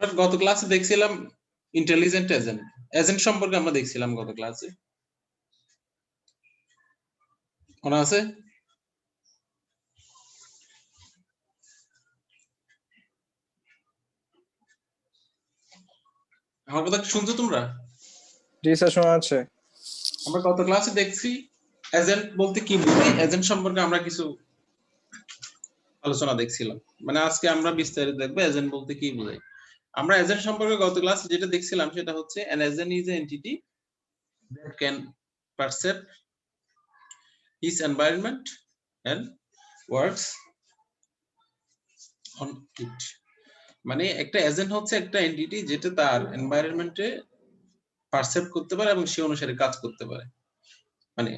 আমরা গত ক্লাসে দেখছিলাম ইন্টেলিজেন্ট এজেন্ট। এজেন্ট সম্পর্কে আমরা দেখছিলাম গত ক্লাসে। মনে আছে? আমার কথা কি শুনছো তোমরা? জি স্যার, শোনা যাচ্ছে। আমরা গত ক্লাসে দেখছি এজেন্ট বলতে কি বুঝি, এজেন্ট সম্পর্কে আমরা কিছু আলোচনা দেখছিলাম। মানে আজকে আমরা বিস্তারিত দেখবো এজেন্ট বলতে কি বোঝায়। আমরা এজেন্ট সম্পর্কে গত ক্লাসে যেটা দেখছিলাম সেটা হচ্ছে an agent is an entity that can perceive its environment and works on it. মানে একটা এজেন্ট হচ্ছে একটা এন্টিটি যেটা তার এনভায়রনমেন্টে পারসেপ্ট করতে পারে এবং সে অনুসারে কাজ করতে পারে। মানে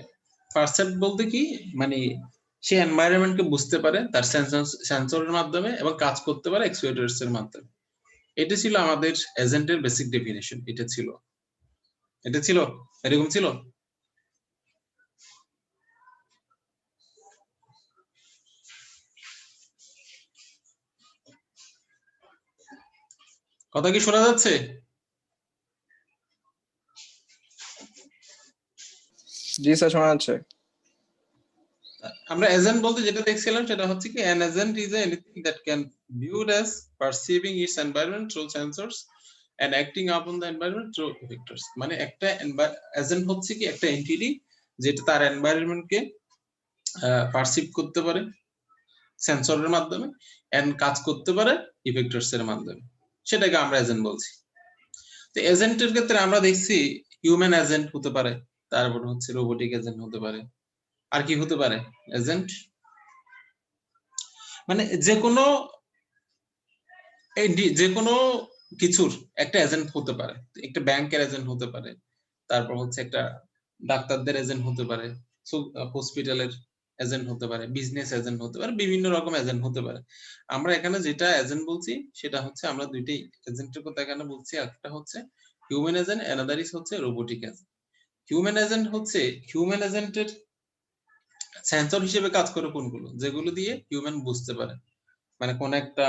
পারসেপ্ট বলতে কি, মানে সে এনভায়রনমেন্টকে বুঝতে পারে তার সেন্সরের মাধ্যমে এবং কাজ করতে পারে অ্যাকচুয়েটরস এর মাধ্যমে। এটা ছিল আমাদের এজেন্টের বেসিক ডেফিনিশন। এটা ছিল এরকম ছিল। কথা কি শোনা যাচ্ছে? জি স্যার, শোনা যাচ্ছে। আমরা এজেন্ট বলতে যেটা দেখছিলাম সেটা হচ্ছে কি an agent is anything that can viewed as perceiving its environment through sensors and acting upon the environment through effectors. মানে একটা এজেন্ট হচ্ছে কি একটা এন্টিটি যেটা তার এনভায়রনমেন্টকে পারসিভ করতে পারে সেন্সরের মাধ্যমে এন্ড কাজ করতে পারে ইফেক্টরস এর মাধ্যমে, সেটাকে আমরা এজেন্ট বলছি। তো এজেন্টের ক্ষেত্রে আমরা দেখছি হিউম্যান এজেন্ট হতে পারে, তারপর হচ্ছে রোবোটিক এজেন্ট হতে পারে। আর কি হতে পারে এজেন্ট? মানে যে কোনো কিছুর একটা এজেন্ট হতে পারে। একটা ব্যাংকের এজেন্ট হতে পারে, তারপর হচ্ছে একটা ডাক্তারদের এজেন্ট হতে পারে, হসপিটালের এজেন্ট হতে পারে, বিজনেস এজেন্ট হতে পারে, বিভিন্ন রকম এজেন্ট হতে পারে। আমরা এখানে যেটা এজেন্ট বলছি সেটা হচ্ছে আমরা দুইটাই এজেন্টের কথা এখানে বলছি। একটা হচ্ছে হিউম্যান এজেন্ট, অ্যানাদার ইজ হচ্ছে রোবোটিক এজেন্ট। হিউম্যান এজেন্ট হচ্ছে হিউম্যান এজেন্টের সেন্সর হিসেবে কাজ করে কোনগুলো, যেগুলো দিয়ে হিউম্যান বুঝতে পারে, মানে কোন একটা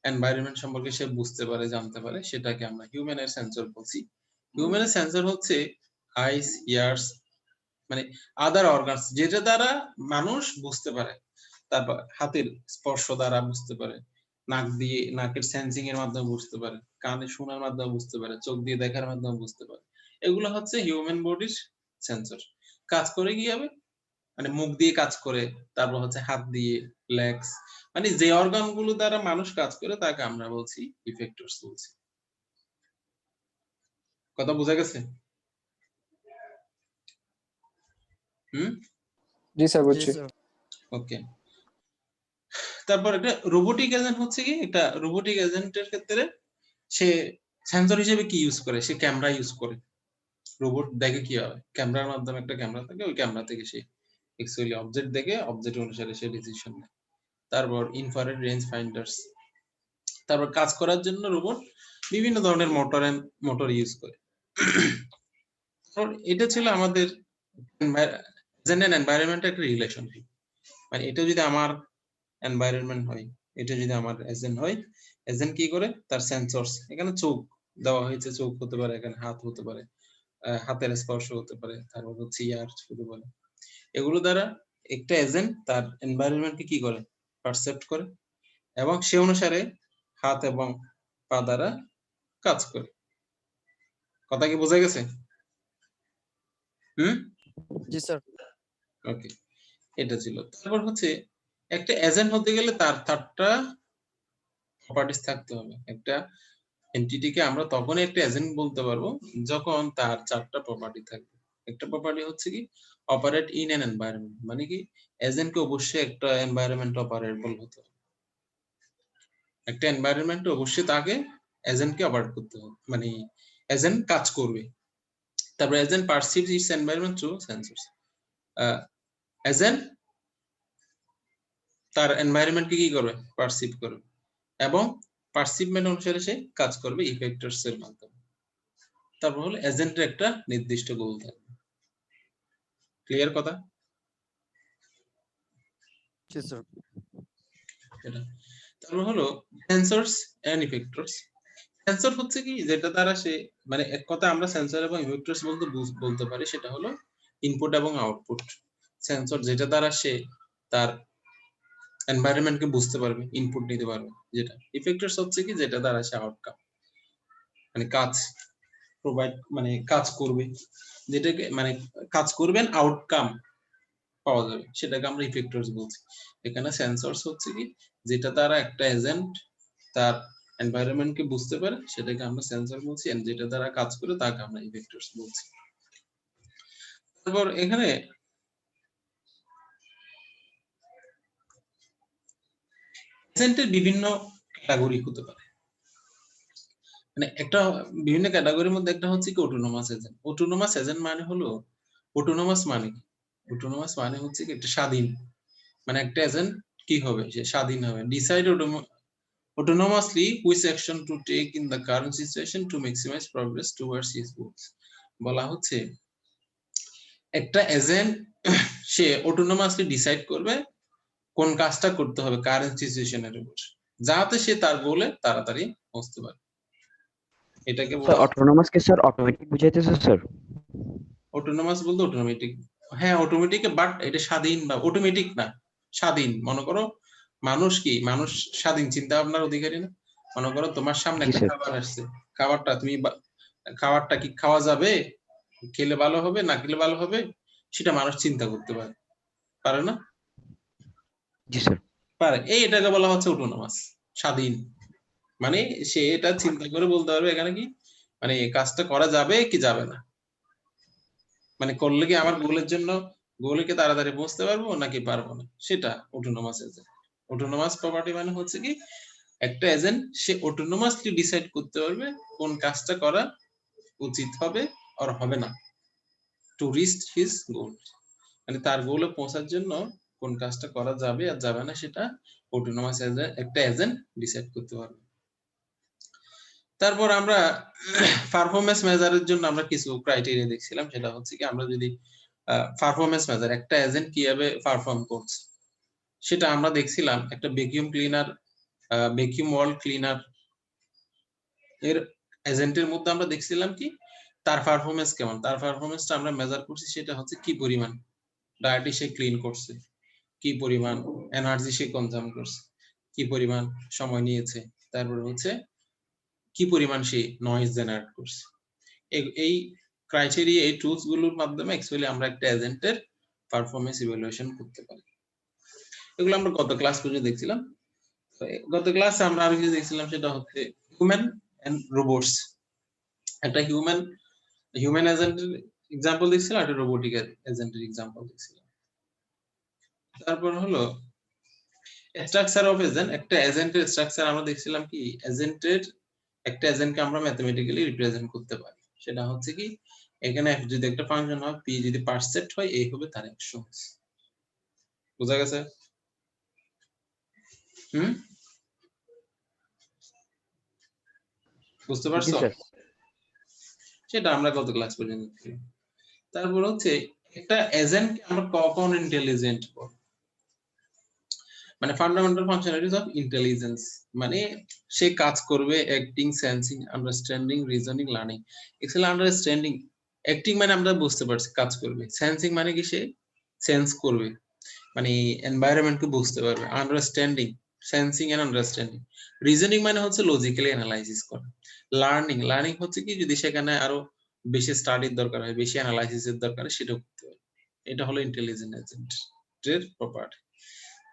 এনভায়রনমেন্ট সম্পর্কে সে বুঝতে পারে, জানতে পারে, সেটাকে আমরা হিউম্যানের সেন্সর বলছি। হিউম্যানের সেন্সর হচ্ছে আইস, ইয়ার্স, মানে আদার অর্গানস, যেটা দ্বারা মানুষ বুঝতে পারে। তারপর হাতের স্পর্শ দ্বারা বুঝতে পারে, নাক দিয়ে নাকের সেন্সিং এর মাধ্যমে বুঝতে পারে, কানে শোনার মাধ্যমে বুঝতে পারে, চোখ দিয়ে দেখার মাধ্যমে বুঝতে পারে। এগুলো হচ্ছে হিউম্যান বডির সেন্সর। কাজ করে কি হবে, মানে মুখ দিয়ে কাজ করে, তারপর হচ্ছে হাত দিয়ে, লেগস, মানে যে অর্গান গুলো দ্বারা মানুষ কাজ করে তাকে আমরা বলছি ইফেক্টরস বলছি। কথা বোঝা গেছে? জি স্যার, বুঝছি। ওকে। তারপর একটা রোবোটিক এজেন্ট হচ্ছে কি, একটা রোবোটিক এজেন্টের ক্ষেত্রে সে সেন্সর হিসেবে কি ইউজ করে, সে ক্যামেরা ইউজ করে। রোবট দেখে কি হয়, ক্যামেরার মাধ্যমে একটা ক্যামেরা থাকে, ওই ক্যামেরা থেকে সে অ্যাকচুয়ালি অবজেক্ট দেখে অবজেক্ট অনুসারে সে ডিসিশন নেয়। তারপর ইনফ্রারেড রেঞ্জ ফাইন্ডার্স। তারপর কাজ করার জন্য রোবট বিভিন্ন ধরনের মোটর ইউজ করে। এটা ছিল আমাদের এজেন্ট এন্ড এনভায়রনমেন্টের একটা রিলেশনশিপ। মানে এটা যদি আমার এনভায়রনমেন্ট হয়, এটা যদি আমার এজেন্ট হয়, এজেন্ট কি করে, তার সেন্সরস, এখানে চোখ দেওয়া হয়েছে, চোখ হতে পারে, এখানে হাত হতে পারে, হাতের স্পর্শ হতে পারে, তারপর হচ্ছে ইয়ার হতে পারে। এগুলো দ্বারা একটা এজেন্ট তার এনভায়রনমেন্টকে কি করে, পারসেপ্ট করে এবং সে অনুসারে হাত এবং পা দ্বারা কাজ করে। কথা কি বোঝা গেছে? জি স্যার। ওকে, এটা ছিল। তারপর হচ্ছে একটা এজেন্ট হতে গেলে তার চারটা প্রপার্টিজ থাকতে হবে। একটা এন্টিটিকে আমরা তখনই একটা এজেন্ট বলতে পারবো যখন তার চারটা প্রপার্টি থাকবে। একটা প্রপার্টি হচ্ছে কি অপারেট ইন অ্যান এনভায়রনমেন্ট, মানে কি এজেন্টকে অবশ্যই একটা এনভায়রনমেন্ট অপারেবল হতে হবে। একটা এনভায়রনমেন্টে অবশ্যই তাকে এজেন্টকে অপারেট করতে হবে, মানে এজেন্ট কাজ করবে। তারপর agent perceives its environment through sensors. Agent তার এনভায়রনমেন্টকে কি করবে, পারসিভ করবে এবং পারসিভমেন্ট অনুসারে সে কাজ করবে ইফেক্টরস এর মাধ্যমে। তারপর হলো এজেন্টের একটা নির্দিষ্ট গোল থাকবে। ক্লিয়ার কথা? জি স্যার। তারপর হলো সেন্সরস এন্ড ইফেক্টরস। সেন্সর হচ্ছে কি যেটা দ্বারা সে মানে এক কথায় আমরা সেন্সর এবং ইফেক্টরস বলতে পারি সেটা হলো ইনপুট এবং আউটপুট। সেন্সর যেটা দ্বারা সে তার এনভায়রনমেন্টকে বুঝতে পারবে, ইনপুট নিতে পারবে, যেটা ইফেক্টরস হচ্ছে কি যেটা দ্বারা সে আউটকাম মানে কাজ প্রোভাইড মানে কাজ করবে, যেটাকে মানে কাজ করবেন আউটকাম পাওয়া যাবে, সেটাকে আমরা ইফেক্টরস বলছি। এখানে সেন্সরস হচ্ছে কি যেটা দ্বারা একটা এজেন্ট তার এনভায়রনমেন্টকে বুঝতে পারে, সেটাকে আমরা সেন্সর বলছি, এন্ড যেটা দ্বারা কাজ করে তাকে আমরা ইফেক্টরস বলছি। তারপর এখানে এজেন্টের বিভিন্ন ক্যাটাগরি হতে পারে, মানে একটা বিভিন্ন ক্যাটাগরির মধ্যে একটা হচ্ছে কি অটোনোমাস এজেন্ট। অটোনোমাস এজেন্ট মানে হলো অটোনোমাস মানে কি? অটোনোমাস মানে হচ্ছে কি একটা স্বাধীন, মানে একটা এজেন্ট কি হবে সে স্বাধীন হবে, decide autonomously which action to take in the current situation to maximize progress towards his goals। বলা হচ্ছে একটা এজেন্ট সে অটোনোমাসলি ডিসাইড করবে কোন কাজটা করতে হবে কারেন্ট সিচুয়েশনের উপর, যাতে সে তার গোলে তাড়াতাড়ি পৌঁছতে পারে। এটাকে স্যার বলা অটোনোমাস কে স্যার অটোমেটিক বুঝাইতেছে স্যার? অটোনোমাস বলতে অটোমেটিক, হ্যাঁ অটোমেটিক, বাট এটা স্বাধীন বা অটোমেটিক না, স্বাধীন। মনে করো মানুষ কি, মানুষ স্বাধীন চিন্তা ভাবনার অধিকারী না? মনে করো তোমার সামনে জি একটা স্যার। খাবার আসছে, খাবারটা তুমি খাবারটা কি খাওয়া যাবে, খেলে ভালো হবে না খেলে ভালো হবে, সেটা মানুষ চিন্তা করতে পারে, পারে না? জি স্যার। পারে। এটাকে বলা হচ্ছে অটোনোমাস, স্বাধীন। মানে সে এটা চিন্তা করে বলতে পারবে এখানে কি মানে এই কাজটা করা যাবে কি যাবে না, মানে করলে কি আমার গোলের জন্য গোলে কি তাড়াতাড়ি পৌঁছতে পারবো নাকি পারবো না, সেটা অটোনোমাস এজেন্ট। অটোনোমাস প্রপার্টি মানে হচ্ছে কি একটা এজেন্ট সে অটোনোমাসলি ডিসাইড করতে পারবে কোন কাজটা করা উচিত হবে আর হবে না, টু রিচ হিজ গোল, মানে তার গোলে পৌঁছার জন্য কোন কাজটা করা যাবে আর যাবে না সেটা অটোনোমাস এজেন্ট একটা এজেন্ট ডিসাইড করতে পারবে। তারপর আমরা পারফরম্যান্স মেজারের জন্য আমরা কিছু ক্রাইটেরিয়া দেখছিলাম, সেটা হচ্ছে কি আমরা যদি পারফরম্যান্স মেজার একটা এজেন্ট কিভাবে পারফর্ম করছে সেটা আমরা দেখছিলাম একটা ভ্যাকুয়াম ক্লিনার, ভ্যাকুয়াম ওয়াল ক্লিনার এর এজেন্টের মধ্যে আমরা দেখছিলাম কি তার পারফরম্যান্স কেমন, তার পারফরম্যান্সটা আমরা মেজার করছি সেটা হচ্ছে কি পরিমাণ ডায়েটি সে ক্লিন করছে, কি পরিমাণ এনার্জি সে কনজাম করছে, কি পরিমাণ সময় নিয়েছে, তারপরে হচ্ছে কি পরিমাণ সে নয়েজ জেনারেট করছে। এই ক্রাইটেরিয়া এই টুলস গুলোর মাধ্যমে অ্যাকচুয়ালি আমরা একটা এজেন্টের পারফরম্যান্স ইভ্যালুয়েশন করতে পারি। এগুলো আমরা গত ক্লাস পর্যন্ত দেখছিলাম। গত ক্লাসে আমরা আরো কিছু দেখছিলাম, সেটা হচ্ছে হিউম্যান এন্ড রোবটস। একটা হিউম্যান এজেন্টের এক্সাম্পল দেখছিলাম, একটা রোবোটিক এজেন্টের এক্সাম্পল দেখছিলাম। তারপর হলো স্ট্রাকচার অফ এজেন্ট। একটা এজেন্টের স্ট্রাকচার আমরা দেখছিলাম কি এজেন্টের একটা এজেন্টকে আমরা ম্যাথমেটিক্যালি রিপ্রেজেন্ট করতে পারি, সেটা হচ্ছে কি এখানে f যদি একটা ফাংশন হয়, p যদি পারসেপ্ট হয়, এই হবে তার অ্যাকশনস। বুঝা গেছে? বুঝতে জি পারছো? স্যার। সেটা আমরা গত ক্লাস পর্যন্ত দেখি। তারপর হচ্ছে একটা এজেন্টকে আমরা কখন ইন্টেলিজেন্ট বলবো, মানে ফান্ডামেন্টাল ফাংশনালিটিস অফ ইন্টেলিজেন্স, মানে সে কাজ করবে acting, sensing, understanding, reasoning, learning. Excel understanding, acting মানে আমরা বুঝতে পারছি কাজ করবে, সেন্সিং মানে কি সে সেন্স করবে মানে এনভায়রনমেন্টকে বুঝতে পারবে, understanding sensing and understanding, reasoning মানে হচ্ছে লজিক্যালি অ্যানালাইসিস করা, লার্নিং হচ্ছে কি যদি সেখানে আরো বেশি স্টাডির দরকার হয়, বেশি অ্যানালাইসিসের দরকার হয়, সেটা করতে পারে। এটা হলো ইন্টেলিজেন্ট এজেন্টের প্রপার্টি।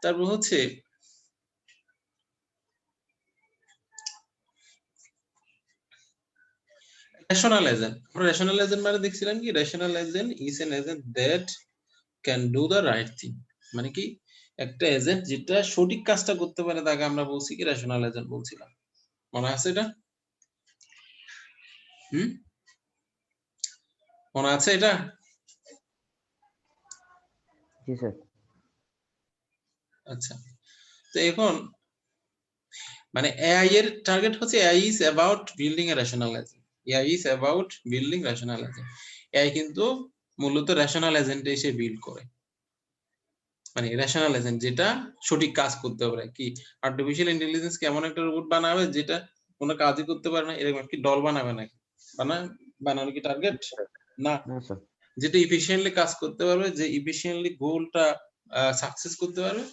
তারপর হচ্ছে রেশনাল এজেন্ট। আমরা রেশনাল এজেন্ট মানে দেখছিলাম কি rational agent is an agent that can do the right thing, মানে কি একটা এজেন্ট যেটা সঠিক কাজটা করতে পারে তাকে আমরা বলছি কি রেশনাল এজেন্ট বলছিলাম। মনে আছে এটা? মনে আছে এটা? জি স্যার। আচ্ছা, তো এখন মানে এআই এর টার্গেট হচ্ছে AI is about building A rational agent, AI is about building rational agent. AI কিন্তু মূলত রেশনাল এজেন্ট এসে বিল্ড করে, মানে রেশনাল এজেন্ট যেটা সঠিক কাজ করতে পারে। কি আর্টিফিশিয়াল ইন্টেলিজেন্স কেমন একটা রোবট বানাবে যেটা কোনো কাজই করতে পারে না, এরকম কি দল বানাবে নাকি? বানানো কি টার্গেট? না। No, sir. যেটা ইফিশিয়েন্টলি কাজ করতে পারবে, যে ইফিশিয়েন্টলি গোলটা সাকসেস করতে পারবে,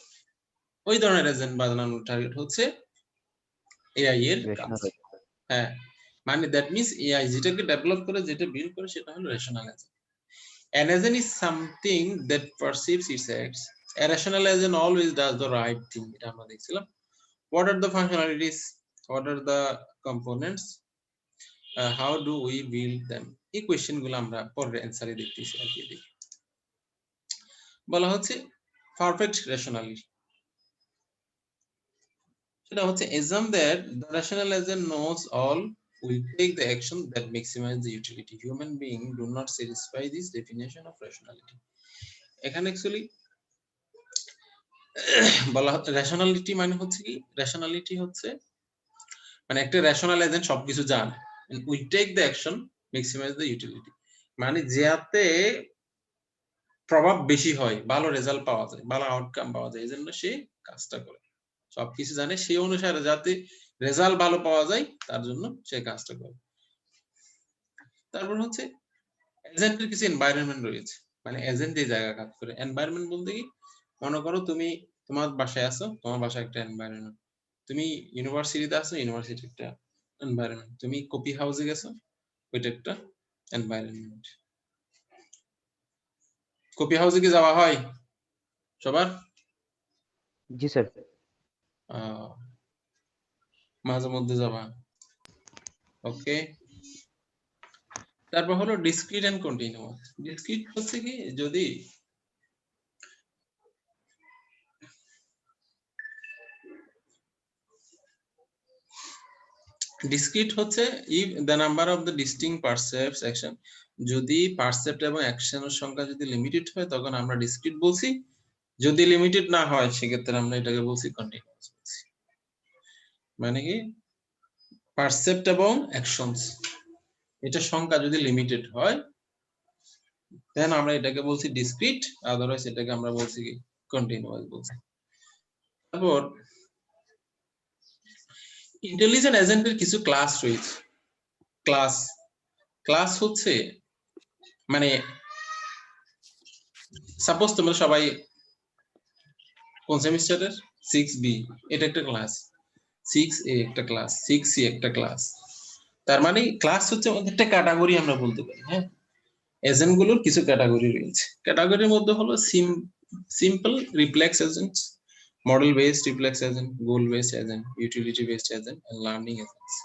ওই ধরনের এজেন্ট বানানোর টার্গেট হচ্ছে এআই এর কাজ। Rational. হ্যাঁ, মানে দ্যাট মিন্স এআই যেটাকে ডেভেলপ করে, যেটা বিল্ড করে, সেটা হলো rational agent. An agent is something that perceives its acts. A rational agent always does the right thing. এটা আমরা দেখছিলাম। What are the functionalities? What are the components? How do we build them? এই question গুলো আমরা পরের অ্যান্সারে দেখতেছি আর কি। দেখি বলা হচ্ছে পারফেক্ট রেশনালিটি। সেটা হচ্ছে assume that the rational agent knows all will take the action that maximize the utility. Human beings do not satisfy this definition of rationality. এখানে অ্যাকচুয়ালি বলা হচ্ছে রেশনালিটি মানে হচ্ছে কি, রেশনালিটি হচ্ছে মানে একটা রেশনাল এজেন্ট সবকিছু জানে, we take the action maximize the utility, মানে যাতে প্রভাব বেশি হয়, ভালো রেজাল্ট পাওয়া যায়, ভালো আউটকাম পাওয়া যায়, এজন্য সে কাজটা করে। সবকিছু জানে, সেই অনুসারে যাতে রেজাল্ট ভালো পাওয়া যায় তার জন্য সে কাজটা করে। তারপর হচ্ছে এজেন্টের কিছু এনভায়রনমেন্ট রয়েছে, মানে এজেন্ট এই জায়গায় কাজ করে। এনভায়রনমেন্ট বলতে কি, মনে করো তুমি তোমার বাসায় আছো, তোমার বাসায় একটা এনভায়রনমেন্ট। তুমি ইউনিভার্সিটিতে আছো, ইউনিভার্সিটি একটা এনভায়রনমেন্ট। তুমি কপি হাউসে গেছো, ওইটা একটা এনভায়রনমেন্ট। কপি হাউসে কি যাওয়া হয় সবার? জি স্যার। মাঝে মধ্যে যাবা, ওকে। তারপর হলো ডিসক্রিট এন্ড কন্টিনিউয়াস। ডিসক্রিট হচ্ছে কি, যদি ডিসক্রিট হচ্ছে if the number of the distinct percepts action, যদি পারসেপ্ট এবং অ্যাকশনের সংখ্যা যদি লিমিটেড হয় তখন আমরা ডিসক্রিট বলছি, যদি লিমিটেড না হয় সেক্ষেত্রে আমরা এটাকে বলছি কন্টিনিউয়াস বলছি। মানে কি, পারসেপ্ট এবং অ্যাকশনস এটা সংখ্যা যদি লিমিটেড হয় দেন আমরা এটাকে বলছি ডিসক্রিট, আদারওয়াইজ এটাকে আমরা বলছি কি কন্টিনিউয়াস বলছি। তারপর ইন্টেলিজেন্ট এজেন্টের কিছু ক্লাস রয়েছে। ক্লাস হচ্ছে মানে সাপোজ তোমরা সবাই কোন সেমিস্টারের 6B, এটা একটা ক্লাস, 6A একটা ক্লাস, 6C একটা ক্লাস। তার মানে ক্লাস হচ্ছে একটা ক্যাটাগরি আমরা বলতে পারি। হ্যাঁ, এজেন্ট গুলোর কিছু ক্যাটাগরি রয়েছে। ক্যাটাগরির মধ্যে হলো simple reflex agents, model based reflex agent, goal based agent, utility based agent and learning agents.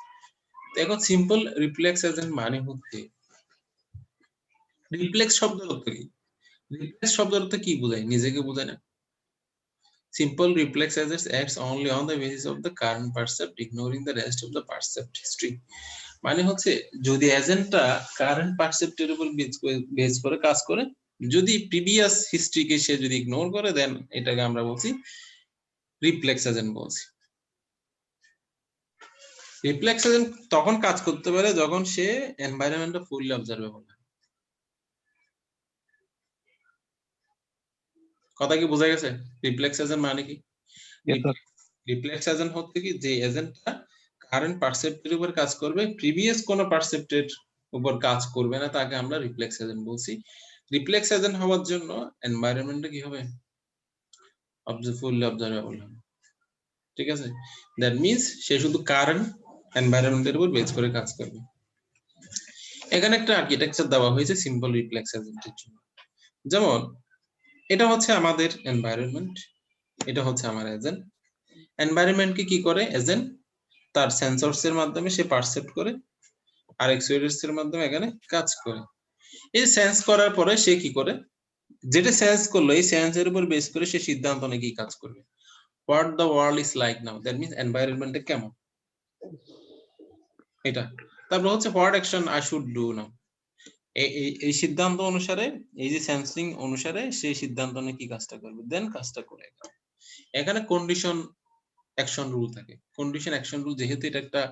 এখন সিম্পল রিফ্লেক্স এজেন্ট মানে হচ্ছে, রিফ্লেক্স শব্দের অর্থ কি? রিফ্লেক্স শব্দের অর্থ কি বোঝায়? নিজেকে বোঝায় না। Simple reflex agents acts only on the basis of the current percept, ignoring the rest of the percept history. মানে হচ্ছে যদি এজেন্টটা কারেন্ট পারসেপ্টের উপর বেস করে কাজ করে, যদি প্রিভিয়াস হিস্ট্রিকে সে যদি ইগনোর করে দেন এটাকে আমরা বলছি রিফ্লেক্স এজেন্ট বলছি। রিফ্লেক্স এজেন্ট তখন কাজ করতে পারে যখন সে এনভায়রনমেন্টটা ফুললি অবজারভেবল। কথা কি বোঝা গেছে? রিফ্লেক্স এজেন্ট মানে কি? রিফ্লেক্স এজেন্ট হচ্ছে কি, যে এজেন্টটা কারেন্ট পারসেপ্টের উপর কাজ করবে, প্রিভিয়াস কোন পারসেপ্টের উপর কাজ করবে না, তাকে আমরা রিফ্লেক্স এজেন্ট বলছি। রিফ্লেক্স এজেন্ট হওয়ার জন্য এনভায়রনমেন্টটা কি হবে? ফুললি অবজারভেবল হবে। ঠিক আছে, দ্যাট মিন্স সে শুধু কারেন্ট এনভায়রনমেন্টের উপর বেস করে কাজ করবে। এখানে একটা আর্কিটেকচার দেওয়া হয়েছে সিম্পল রিফ্লেক্স এজেন্টের জন্য। যেমন এটা হচ্ছে আমাদের এনভায়রনমেন্ট, এটা হচ্ছে আমার এজেন্ট। এনভায়রনমেন্টকে কি করে এজেন্ট? তার সেন্সরস এর মাধ্যমে সে পারসেপ্ট করে, আর অ্যাকচুয়েটরস এর মাধ্যমে এখানে কাজ করে। এই সেন্স করার পরে সে কি করে, যেটা সেন্স করলো এই সেন্সের উপর বেস করে সে সিদ্ধান্ত নিয়ে কি কাজ করবে। What the world is like now, that means এনভায়রনমেন্টটা কেমন এটা। তারপর হচ্ছে what action I should do now, এই সিদ্ধান্ত অনুসারে, এই যে সেন্সিং অনুসারে সেই সিদ্ধান্ত নিয়ে কি কাজটা করবে, দেন কাজটা করে। এখানে কন্ডিশন অ্যাকশন রুল থাকে। কন্ডিশন অ্যাকশন রুল যেহেতু এটা একটা,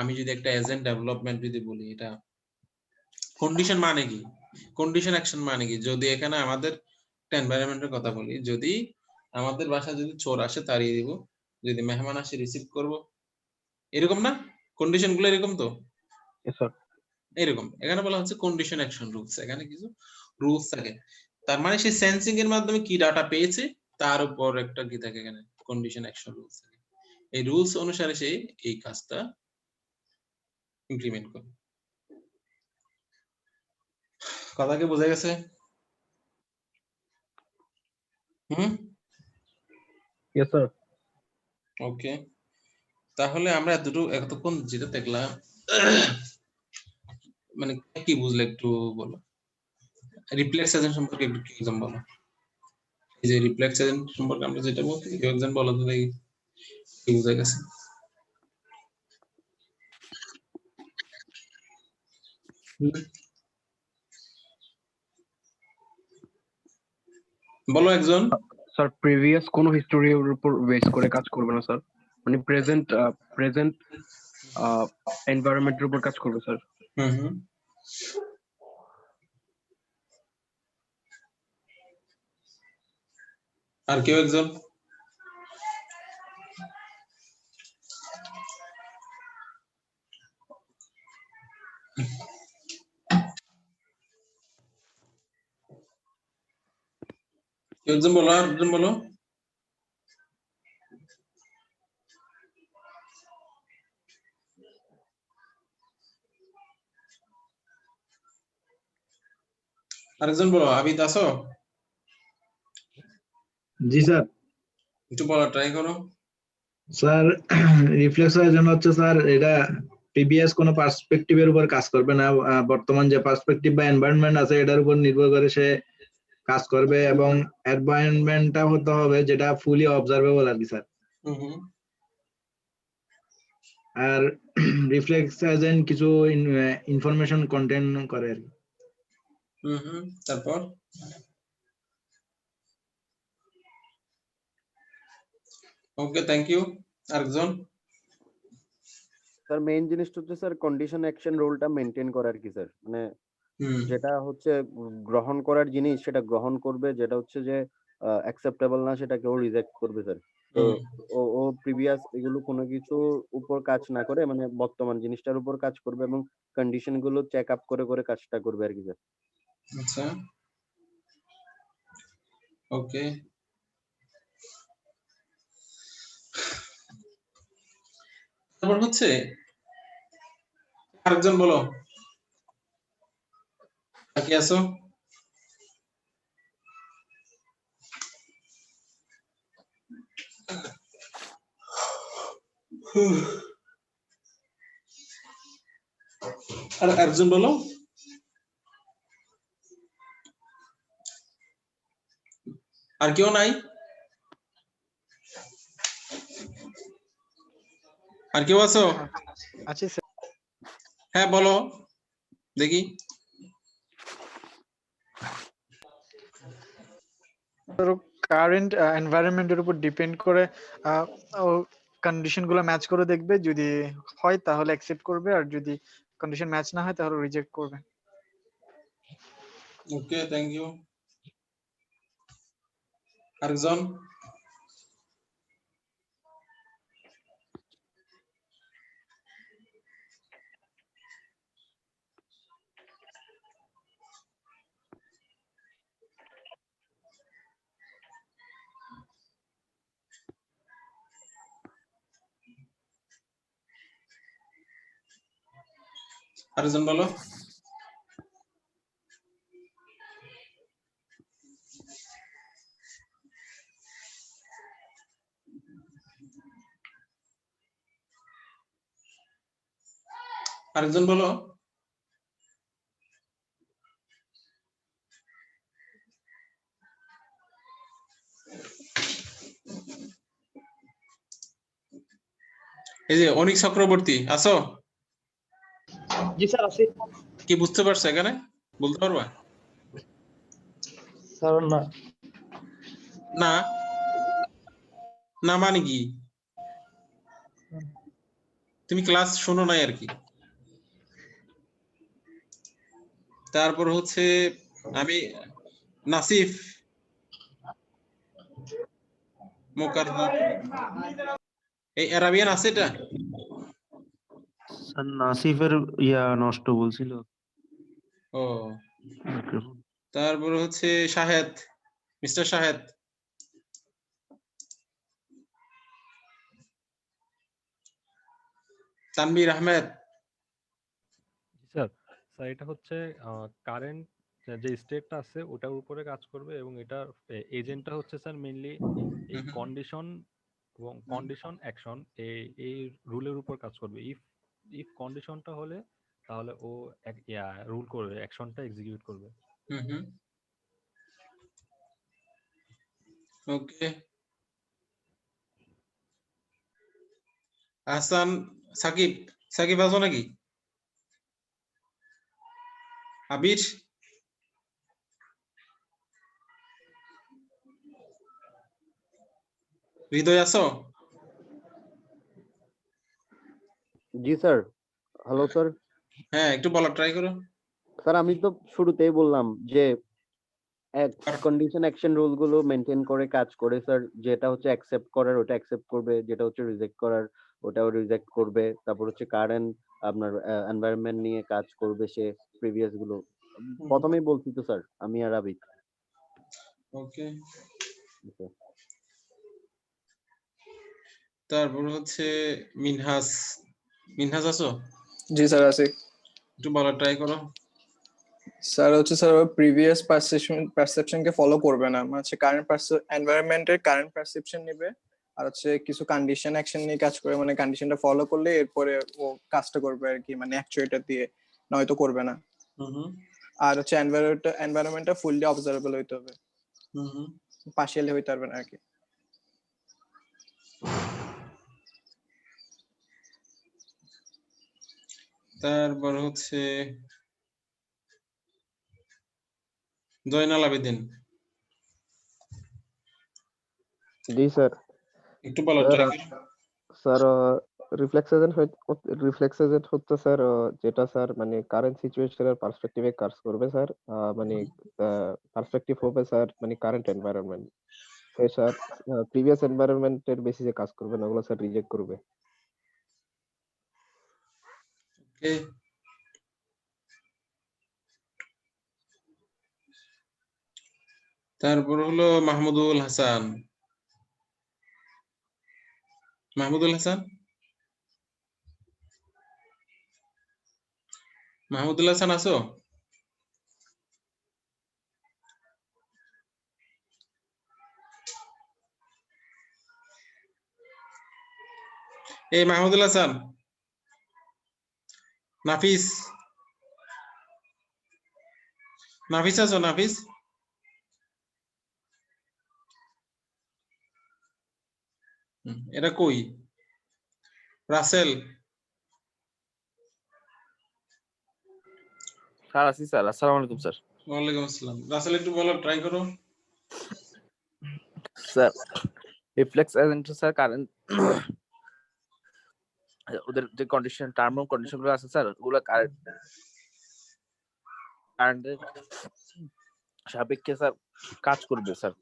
আমি যদি একটা এজেন্ট ডেভেলপমেন্ট যদি বলি, এটা কন্ডিশন মানে কি, কন্ডিশন অ্যাকশন মানে কি, যদি এখানে আমাদের একটা এনভায়রনমেন্টের কথা বলি, যদি আমাদের বাসায় যদি চোর আসে তাড়িয়ে দিব, যদি মেহমান আসে রিসিভ করব, এরকম না? কন্ডিশন গুলো এরকম তো Yes, sir. এরকম এখানে বলা হচ্ছে কন্ডিশন অ্যাকশন রুলস এখানে কিছু রুলস থাকে তার মানে সে সেন্সিং এর মাধ্যমে কি ডাটা পেয়েছে তার উপর একটা কি থাকে এখানে কন্ডিশন অ্যাকশন রুলস থাকে এই রুলস অনুসারে সে এই কাজটা ইমপ্লিমেন্ট করে কথা কি বোঝা গেছে হুম Yes, sir. ওকে তাহলে আমরা এতক্ষণ যেটা দেখলাম মানে কি বুঝলে একটু বলো রিফ্লেক্স এজেন্ট সম্পর্কে একটু কি এক্সাম্পল বলো এই যে রিফ্লেক্স এজেন্ট সম্পর্কে আমরা যেটা বলছি কেউ একজন বলো তো দেখি কি বোঝা গেছে বলো একজন Sir, previous কোনো history এর উপর বেস করে কাজ করবে না স্যার, মানে প্রেজেন্ট এনভায়রনমেন্টের উপর কাজ করবে স্যার। হুম হুম আর কেউ একজন কেউ একজন বলো আর একজন বলো আরেকজন বলো আবিদ আছো জি স্যার। একটু বলা ট্রাই করো স্যার রিফ্লেক্সের জন্য হচ্ছে স্যার এটা প্রিভিয়াস কোনো পার্সপেক্টিভের উপর কাজ করবে না, বর্তমান যে পার্সপেক্টিভ বা এনভায়রনমেন্ট আছে এটার উপর নির্ভর করে সে কাজ করবে এবং এনভায়রনমেন্টটা হতে হবে যেটা ফুলি অবজারভেবল আর কি স্যার। হুম হুম আর রিফ্লেক্স এজেন্ট কিছু ইনফরমেশন কন্টেন করে আর কি। হুম হুম তারপর ওকে থ্যাংক ইউ আরেকজন স্যার মেইন জিনিসটা হচ্ছে স্যার কন্ডিশন অ্যাকশন রোলটা মেনটেন করা আর কি স্যার, মানে হুম যেটা হচ্ছে গ্রহণ করার জিনিস সেটা গ্রহণ করবে, যেটা হচ্ছে যে অ্যাকসেপ্টেবল না সেটা কেউ রিজেক্ট করবে স্যার। তো হুম ও প্রিভিয়াস এগুলো কোনো কিছুর উপর কাজ না করে মানে বর্তমান জিনিসটার উপর কাজ করবে এবং কন্ডিশন গুলো চেক আপ করে করে কাজটা করবে আর কি স্যার। আচ্ছা ওকে তারপর হচ্ছে আরেকজন বলো বাকি আছো আর একজন বলো আর কেউ নাই আর কেউ আছো আচ্ছা স্যার, হ্যাঁ বলো দেখি কারেন্ট এনভায়রনমেন্টের উপর ডিপেন্ড করে কন্ডিশন গুলো ম্যাচ করে দেখবে, যদি হয় তাহলে অ্যাকসেপ্ট করবে আর যদি কন্ডিশন ম্যাচ না হয় তাহলে রিজেক্ট করবে। ওকে থ্যাংক ইউ আরেকজন আরেকজন বলো আরেকজন বলো এই যে অনিক চক্রবর্তী আছো জি স্যার আছি কি বুঝতে পারছো এখানে বলতে পারবা স্যার। না না না মানে কি তুমি ক্লাস শোনো নাই আর কি তারপর হচ্ছে আমি নাসিফ মোকাররম এই অ্যারাবিয়ান আছে এটা স্যার নাসিফের নষ্ট বলছিল ও মাইক্রোফোন। তারপরে হচ্ছে Shahed, mister Shahed. Tanvir Ahmed. Sir sir এটা হচ্ছে কারেন্ট যে স্টেটটা আছে ওটার উপরে কাজ করবে এবং এটার এজেন্টটা হচ্ছে স্যার মেইনলি এই হুম। কন্ডিশন এবং কন্ডিশন অ্যাকশন এই রুলের উপর কাজ করবে। ইফ ইফ কন্ডিশনটা হলে তাহলে ও রুল করবে, অ্যাকশনটা এক্সিকিউট করবে। হুম। ওকে। হাসান, সাকিব, সাকিব আছো নাকি? আবির, হৃদয় আছো? জি স্যার। Hello sir. হ্যাঁ, একটু বলার ট্রাই করো। স্যার আমি তো শুরুতেই বললাম যে কন্ডিশন অ্যাকশন রুল গুলো মেনটেন করে কাজ করে স্যার। যেটা হচ্ছে অ্যাকসেপ্ট করার ওটা অ্যাকসেপ্ট করবে, যেটা হচ্ছে রিজেক্ট করার ওটাও রিজেক্ট করবে। তারপর হচ্ছে কারেন্ট আপনার এনভায়রনমেন্ট নিয়ে কাজ করবে সে, প্রিভিয়াস গুলো প্রথমেই বলছি তো স্যার আমি আর আবিদ। ওকে। তারপর হচ্ছে মিনহাস, মিনহাস আছো? জি স্যার আছি। একটু বলার ট্রাই করো। স্যার হচ্ছে স্যার প্রিভিয়াস পারসেপশনকে ফলো করবে না, মানে হচ্ছে কারেন্ট এনভায়রনমেন্টের কারেন্ট পারসেপশন নেবে আর হচ্ছে কিছু কন্ডিশন অ্যাকশন নিয়ে কাজ করে, মানে কন্ডিশনটা ফলো করলে এরপরে ও কাজটা করবে আর কি, মানে অ্যাকচুয়েটার দিয়ে, নয়তো করবে না। হুম। আর হচ্ছে এনভায়রনমেন্টটা ফুললি অবজারভেবল হইতে হবে, হুম। পার্শিয়ালি হইতে পারবে না আর কি। তারপর হচ্ছে জয়নাল আবেদিন। জি স্যার। একটু বলার স্যার ট্রাই করো। স্যার রিফ্লেক্স এজেন্ট হচ্ছে স্যার যেটা স্যার মানে কারেন্ট সিচুয়েশনের পার্সপেক্টিভে কাজ করবে স্যার। মানে পার্সপেক্টিভ হবে স্যার মানে কারেন্ট এনভায়রনমেন্ট। সে স্যার প্রিভিয়াস এনভায়রনমেন্টের বেসিসে কাজ করবে না, ওগুলো স্যার রিজেক্ট করবে। ওকে। তারপর হলো মাহমুদুল হাসান। মাহমুদুল হাসান, মাহমুদুল হাসান আছো? এই মাহমুদুল হাসান, নাফিস, নাফিস আছো? নাফিস, এটা কই? রাসেল, স্যার আছি স্যার। আসসালামু আলাইকুম স্যার। ওয়ালাইকুম আসসালাম। রাসেল একটু বলার ট্রাই করো। Sir reflex agent sir current ওদের যে কন্ডিশন টার্ম এবং কন্ডিশন গুলো আছে স্যার ওগুলো কারেন্টের সাপেক্ষে স্যার কাজ করবে স্যার।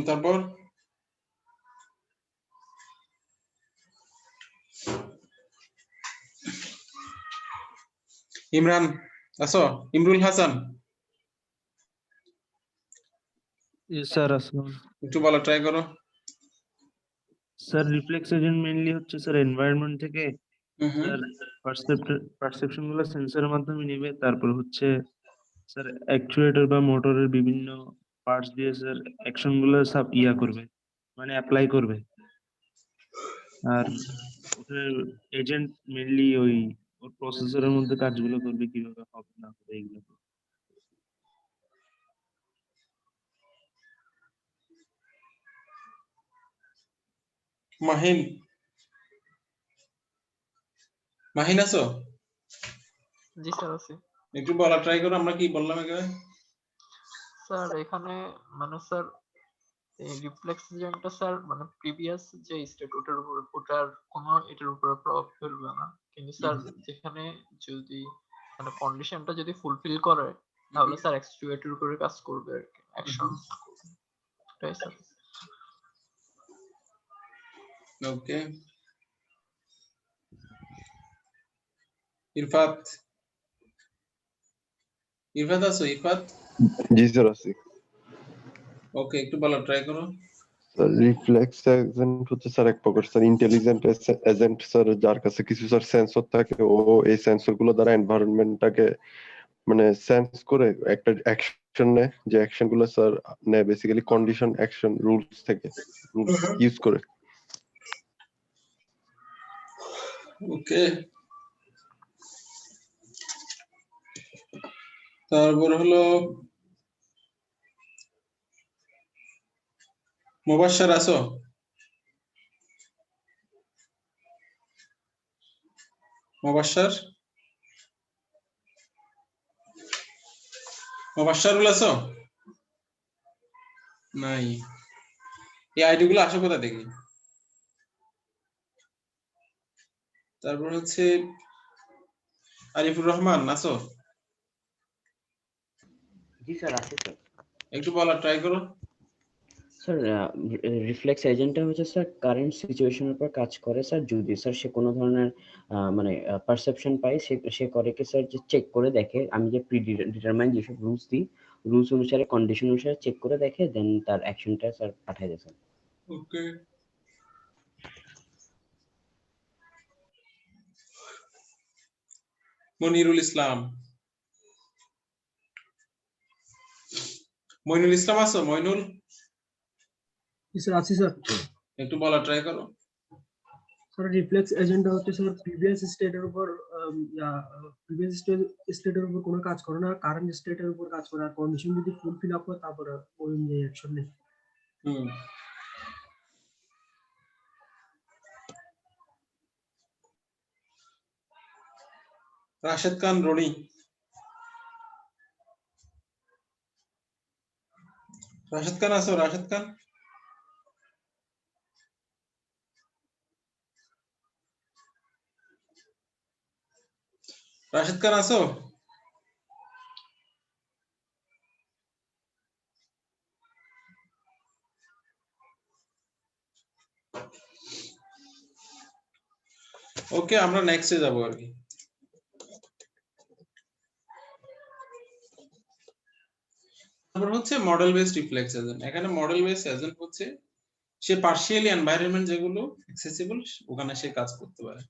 তারপর ইমরান আছো? ইমরুল হাসান, স্যার আসসালাম। একটু বলার ট্রাই করো। স্যার রিফ্লেক্স এজেন্ট মেইনলি হচ্ছে স্যার এনভায়রনমেন্ট থেকে স্যার পারসেপশন গুলো সেন্সরের মাধ্যমে নেবে, তারপর হচ্ছে স্যার অ্যাকচুয়েটর বা মোটরের বিভিন্ন পার্টস দিয়ে স্যার অ্যাকশন গুলো সব করবে, মানে অ্যাপ্লাই করবে। আর ওটার এজেন্ট মেইনলি ওর প্রসেসরের মধ্যে কাজগুলো করবে, কিভাবে হবে না হবে এগুলো। মাহিন, মাহিন আছো? জি স্যার আছি। একটু বলার ট্রাই করো আমরা কি বললাম একেবারে। স্যার এখানে মানে স্যার এই রিফ্লেক্স এজেন্টটা স্যার মানে প্রিভিয়াস যে স্টেট ওটার কোনো এটার উপরে প্রভাব ফেলবে না, কিন্তু স্যার যেখানে যদি মানে কন্ডিশনটা যদি ফুলফিল করে তাহলে স্যার অ্যাকচুয়েটর উপরে কাজ করবে আর কি, অ্যাকশন এটাই স্যার। ওকে, ইরফাত আছো? ইরফাত জি স্যার আছি। ওকে, একটু বলা ট্রাই করো। রিফ্লেক্স এজেন্ট হচ্ছে স্যার এক প্রকার স্যার ইন্টেলিজেন্ট এজেন্ট স্যার, যার কাছে কিছু স্যার সেন্সর থাকে, ও এই সেন্সর গুলো দ্বারা এনভায়রনমেন্টটাকে মানে সেন্স করে একটা অ্যাকশন নেয়, যে অ্যাকশন গুলো স্যার নেয় বেসিক্যালি কন্ডিশন অ্যাকশন রুলস থেকে ইউজ করে। ওকে, তারপর হলো মুবাশশার আছো? মুবাশশারুল আছো? নাই। এই আইডি গুলো আসো কোথা থেকে? তারপর হচ্ছে আরিফুর রহমান আছো? জি স্যার আছে স্যার। একটু বলা ট্রাই করো। স্যার রিফ্লেক্স এজেন্টটা হচ্ছে স্যার কারেন্ট সিচুয়েশনের উপর কাজ করে স্যার, যদি স্যার সে কোনো ধরনের মানে পারসেপশন পায়, সে করে কি স্যার যে চেক করে দেখে, আমি যে প্রি ডিটারমাইন যেসব রুলস দিই, রুলস অনুসারে কন্ডিশন অনুসারে চেক করে দেখে, দেন তার অ্যাকশনটা স্যার পাঠায় দেয় স্যার। ওকে, মনিরুল ইসলাম আছো? মইনুল স্যার আছি স্যার। একটু বলা ট্রাই করো। স্যার রিফ্লেক্স এজেন্টটা হচ্ছে স্যার প্রিভিয়াস স্টেটের উপর কোনো কাজ করে না, কারেন্ট স্টেটের উপর কাজ করে, আর কন্ডিশন যদি ফুলফিল আপ হয় তারপরে ওই অনুযায়ী অ্যাকশন নেয়। রাশেদ খান রনি, রাশেদ খান আছো? রাশেদ খান আছো? ওকে, আমরা নেক্সটে যাব আর কি। তারপর হচ্ছে মডেল বেসড রিফ্লেক্স এজেন্ট। এখানে মডেল বেসড এজেন্ট হচ্ছে সে পার্শিয়ালি এনভায়রনমেন্ট যেগুলো অ্যাক্সেসিবল ওখানে সে কাজ করতে পারে।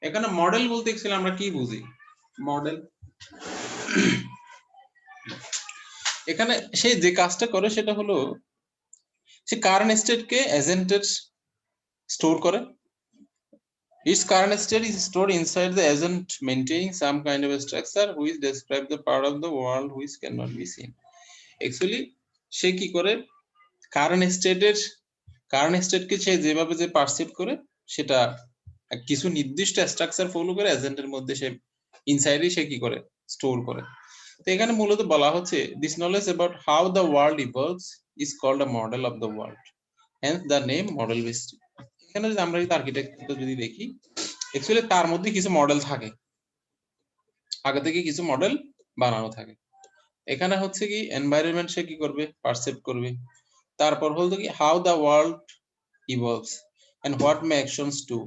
এখানে মডেল বলতে গেলে আমরা কি বুঝি? মডেল এখানে সে যে কাজটা করে সেটা হলো সে কারেন্ট স্টেটকে এজেন্টের স্টোর করে। Its current state is stored inside the agent, maintaining some kind of a structure which describes the part of the world which cannot be seen. Actually, সে কি করে কারেন্ট স্টেটকে সে যেভাবে যে পারসিভ করে সেটা কিছু নির্দিষ্ট স্ট্রাকচার ফলো করে এজেন্টের মধ্যে সে ইনসাইডে সে কি করে স্টোর করে। তো এখানে মূলত বলা হচ্ছে this knowledge about how the world evolves is called a model of the world, hence the name model based. এখানে যদি আমরা আর্কিটেকচারটা যদি দেখি, অ্যাকচুয়ালি তার মধ্যে কিছু মডেল থাকে, আগে থেকে কিছু মডেল বানানো থাকে। এখানে হচ্ছে কি এনভায়রনমেন্ট সে কি করবে, পারসেপ্ট করবে। তারপর হলো কি how the world evolves and what may actions do,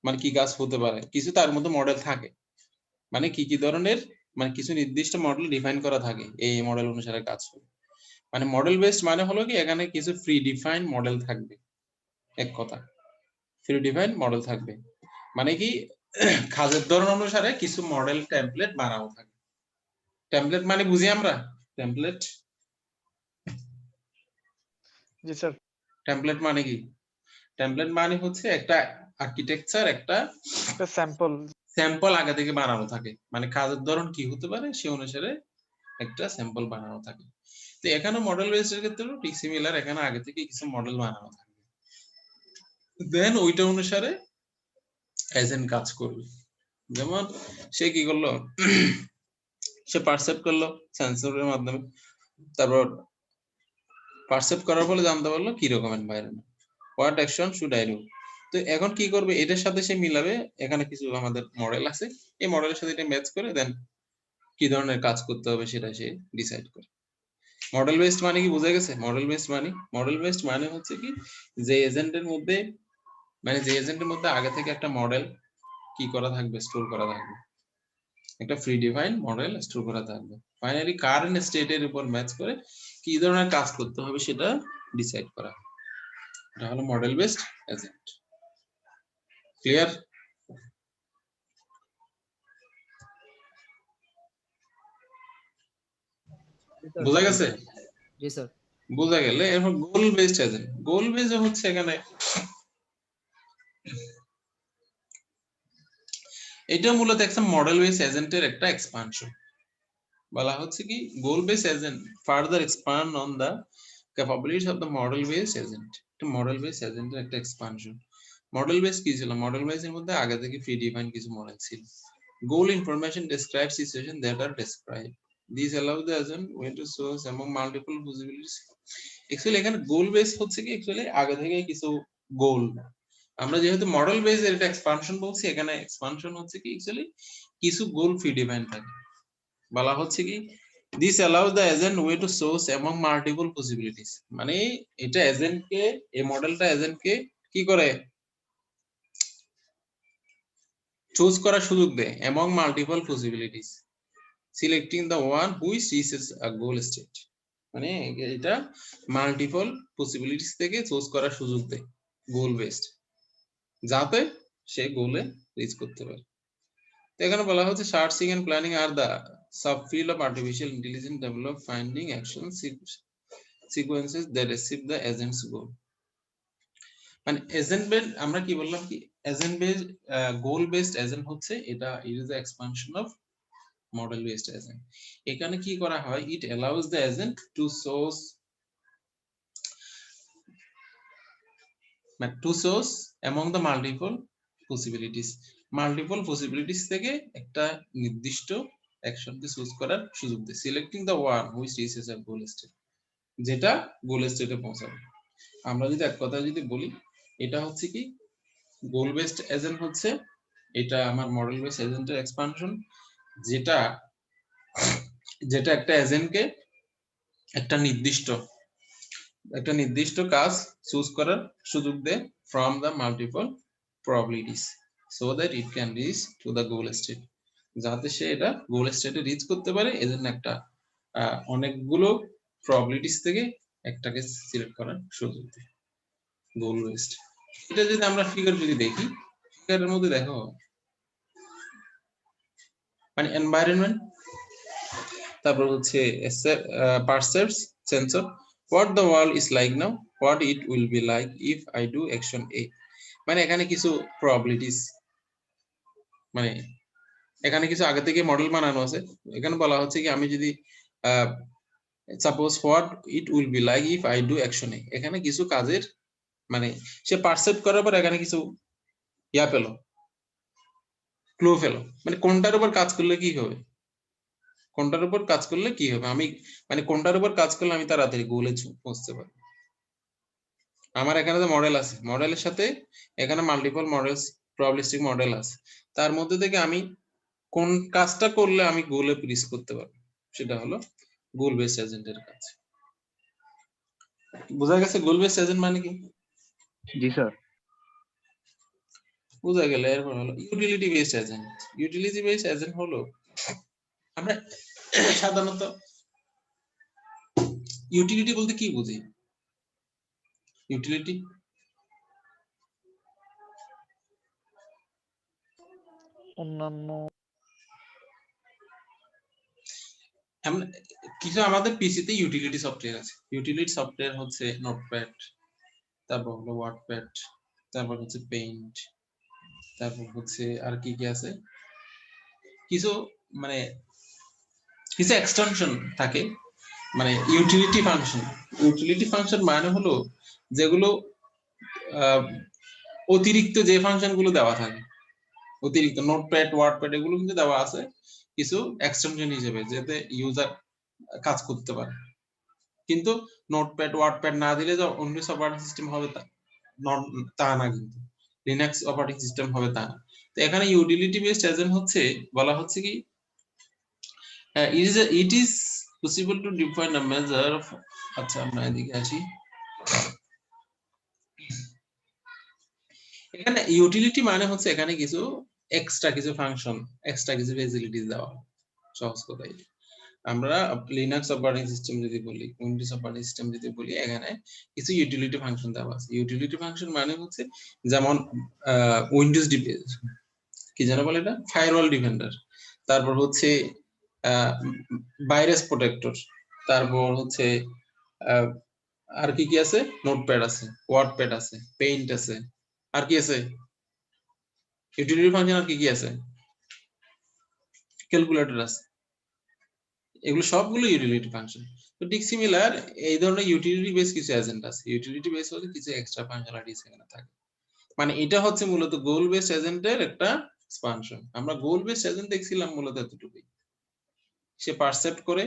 মানে কি কাজ হতে পারে, কিছু তার মধ্যে মডেল থাকে, মানে কি কি ধরনের, মানে কিছু নির্দিষ্ট মডেল ডিফাইন করা থাকে, এই মডেল অনুসারে কাজ হবে। মানে মডেল বেসড মানে হলো কি এখানে কিছু ফ্রি ডিফাইন মডেল থাকবে। এক কথা, ফ্রি ডিফাইন মডেল থাকবে মানে কি কাজের ধরন অনুসারে কিছু মডেল টেমপ্লেট বানানো থাকে। টেমপ্লেট মানে বুঝি আমরা টেমপ্লেট? জি স্যার। টেমপ্লেট মানে কি? টেমপ্লেট মানে হচ্ছে একটা আর্কিটেকচার, একটা স্যাম্পল আগে থেকে বানানো থাকে, মানে কাজের ধরন কি হতে পারে সে অনুসারে একটা স্যাম্পল বানানো থাকে। তো এখানে মডেল বেসড এর ক্ষেত্রেও ঠিক সিমিলার, এখানে আগে থেকে কিছু মডেল বানানো থাকে, দেন ওইটা অনুসারে এজেন্ট কাজ করবে। যেমন সে কি করলো, সে পারসেপ্ট করলো সেন্সরের মাধ্যমে, তারপর পারসেপ্ট করার ফলে জানতে পারলো কি রকম environment, what action should I do. তো এখন কি করবে, এটার সাথে সে মিলাবে, এখানে কিছু আমাদের মডেল আছে, এই মডেলের সাথে এটা ম্যাচ করে দেন কি ধরনের কাজ করতে হবে সেটা সে ডিসাইড করে। মডেল বেসড মানে কি বোঝা গেছে? মডেল বেসড মানে হচ্ছে কি, যে এজেন্টের মধ্যে আগে থেকে একটা মডেল কি করা থাকবে, স্টোর করা থাকবে, একটা প্রি ডিফাইন মডেল স্টোর করা থাকবে। ফাইনালি কারেন্ট স্টেটের উপর ম্যাচ করে কি ধরনের কাজ করতে হবে সেটা ডিসাইড করা, এটা হলো মডেল বেসড এজেন্ট। ক্লিয়ার? বোঝা গেছে? জি স্যার। বোঝা গেলে এখন গোল বেসড এজেন্ট, গোল বেসড হচ্ছে এখানে এটা মূলত একটা মডেল বেস এজেন্টের একটা এক্সপানশন। বলা হচ্ছে কি goal base agent further expand on the capabilities of the model base agent. এটা মডেল বেস এজেন্টের একটা এক্সপানশন। মডেল বেস কি ছিল? মডেল বেস এর মধ্যে আগে থেকে প্রি ডিফাইন কিছু মডেল ছিল। Goal information describe situation that আর describe this allow the agent way to source among multiple possibilities. Actually এখানে গোল বেস হচ্ছে কি অ্যাকচুয়ালি আগে থেকে কিছু গোল, আমরা যেহেতু মডেল বেস এর একটা এক্সপানশন বলছি, এখানে এক্সপানশন হচ্ছে কি অ্যাকচুয়ালি কিছু গোল প্রি ডিফাইন থাকে। বলা হচ্ছে কি this allow the agent way to source among multiple possibilities, মানে এটা এজেন্টকে, এই মডেলটা এজেন্টকে কি করে চুজ করার সুযোগ দেয় among multiple possibilities selecting the one which reaches a goal state, মানে এটা মাল্টিপল পসিবিলিটিস থেকে চুজ করার সুযোগ দেয় গোল বেসড, যাতে সে গোলে রিচ করতে পারে। তো এখানে বলা হচ্ছে সার্চিং এন্ড প্ল্যানিং আর the subfield of artificial intelligence develop finding action sequences that achieve the agent's goal. মানে এজেন্ট বেসড আমরা কি বললাম কি এজেন্ট বেসড গোল বেসড এজেন্ট হচ্ছে এটা it is the expansion of model based agent. এখানে কি করা হয়, ইট allows the agent to source among the multiple possibilities থেকে একটা নির্দিষ্ট অ্যাকশনকে চুজ করার সুযোগ দেয়, selecting the one which reaches a goal state, যেটা গোল স্টেটে পৌঁছাবে। আমরা যদি এক কথা যদি বলি, এটা হচ্ছে কি গোল বেসড এজেন্ট হচ্ছে এটা আমার মডেল বেসড এজেন্টের এক্সপানশন, যেটা একটা এজেন্টকে একটা নির্দিষ্ট কাজ চুজ করার সুযোগ দেয় from the multiple probabilities so that it can reach to the goal state, যাতে সে এটা গোল স্টেটে রিচ করতে পারে। এজন্য একটা অনেকগুলো প্রবাবিলিটিস থেকে একটাকে সিলেক্ট করার সুযোগ দেয় গোল বেসড। এটা যদি আমরা ফিগার যদি দেখি, ফিগারের মধ্যে দেখো মানে এনভায়রনমেন্ট, তারপর হচ্ছে পারসেপ্টস sensor, what the world is like now, what it will be like if I do action A, মানে এখানে কিছু প্রবাবিলিটিস, মানে এখানে কিছু আগে থেকে মডেল বানানো আছে। এখানে বলা হচ্ছে কি আমি যদি suppose what it will be like if I do action A, এখানে কিছু কাজের মানে সে পারসেপ্ট করার পর এখানে কিছু পেলো, ক্লু পেলো, মানে কোনটার উপর কাজ করলে কি হবে, আমি মানে কোনটার উপর কাজ করলে আমি তাড়াতাড়ি গোলে পৌঁছতে পারবো। আমার এখানে যে মডেল আছে, মডেলের সাথে এখানে মাল্টিপল মডেলস প্রবাবিলিস্টিক মডেল আছে, তার মধ্যে থেকে আমি কোন কাজটা করলে আমি গোলে রিচ করতে পারবো, সেটা হলো গোল বেসড এজেন্টের কাজ। বোঝা গেছে গোল বেসড এজেন্ট মানে কি? জি স্যার। বোঝা গেল। এরপর হলো utility based agent. Utility based agent হলো আমরা সাধারণত ইউটিলিটি বলতে কি বুঝি? ইউটিলিটি অন্যান্য কিছু আমাদের পিসিতে ইউটিলিটি সফটওয়্যার আছে। ইউটিলিটি সফটওয়্যার হচ্ছে নোটপ্যাড, তারপর হলো ওয়ার্ডপ্যাড, তারপর হচ্ছে পেইন্ট, তারপর হচ্ছে আর কি কি আছে, কিছু মানে কিছু এক্সটেনশন থাকে, মানে ইউটিলিটি ফাংশন মানে হলো যেগুলো অতিরিক্ত যে ফাংশন গুলো দেওয়া থাকে, অতিরিক্ত নোটপ্যাড ওয়ার্ডপ্যাড এগুলো কিন্তু দেওয়া আছে কিছু এক্সটেনশন হিসেবে, যাতে ইউজার কাজ করতে পারে। কিন্তু নোটপ্যাড ওয়ার্ডপ্যাড না দিলে যে উইন্ডোজ অপারেটিং সিস্টেম হবে তা না, কিন্তু লিনাক্স অপারেটিং সিস্টেম হবে তা না। তো এখানে ইউটিলিটি বেসড এজেন্ট হচ্ছে বলা হচ্ছে কি it is possible to define a measure of, আচ্ছা আমরা এদিকে আসি। এখানে ইউটিলিটি মানে হচ্ছে এখানে কিছু এক্সট্রা কিছু ফাংশন, এক্সট্রা কিছু ফ্যাসিলিটিস দেওয়া, সহজ কথাই। আমরা লিনাক্স অপারেটিং সিস্টেম যদি বলি, উইন্ডোজ অপারেটিং সিস্টেম যদি বলি, এখানে কিছু ইউটিলিটি ফাংশন দেওয়া আছে। ইউটিলিটি ফাংশন মানে হচ্ছে যেমন উইন্ডোজ কি যেন বলে এটা, ফায়ারওয়াল ডিফেন্ডার, তারপর হচ্ছে ভাইরাস প্রোটেক্টর, তারপর হচ্ছে আর কি কি আছে, নোটপ্যাড আছে, ওয়ার্ডপ্যাড আছে, পেইন্ট আছে, আর কি আছে ইউটিলিটি ফাংশন, আর কি কি আছে, ক্যালকুলেটর আছে, এগুলো সবগুলো ইউটিলিটি ফাংশন। তো ঠিক সিমিলার এই ধরনের ইউটিলিটি বেস কিছু এজেন্ট আছে। ইউটিলিটি বেস হচ্ছে কিছু এক্সট্রা ফাংশনালিটিস এখানে থাকে, মানে এটা হচ্ছে মূলত গোল বেসড এজেন্টের একটা এক্সপানশন। আমরা গোল বেসড এজেন্ট দেখছিলাম মূলত এতটুকুই, সে পারসেপ্ট করে,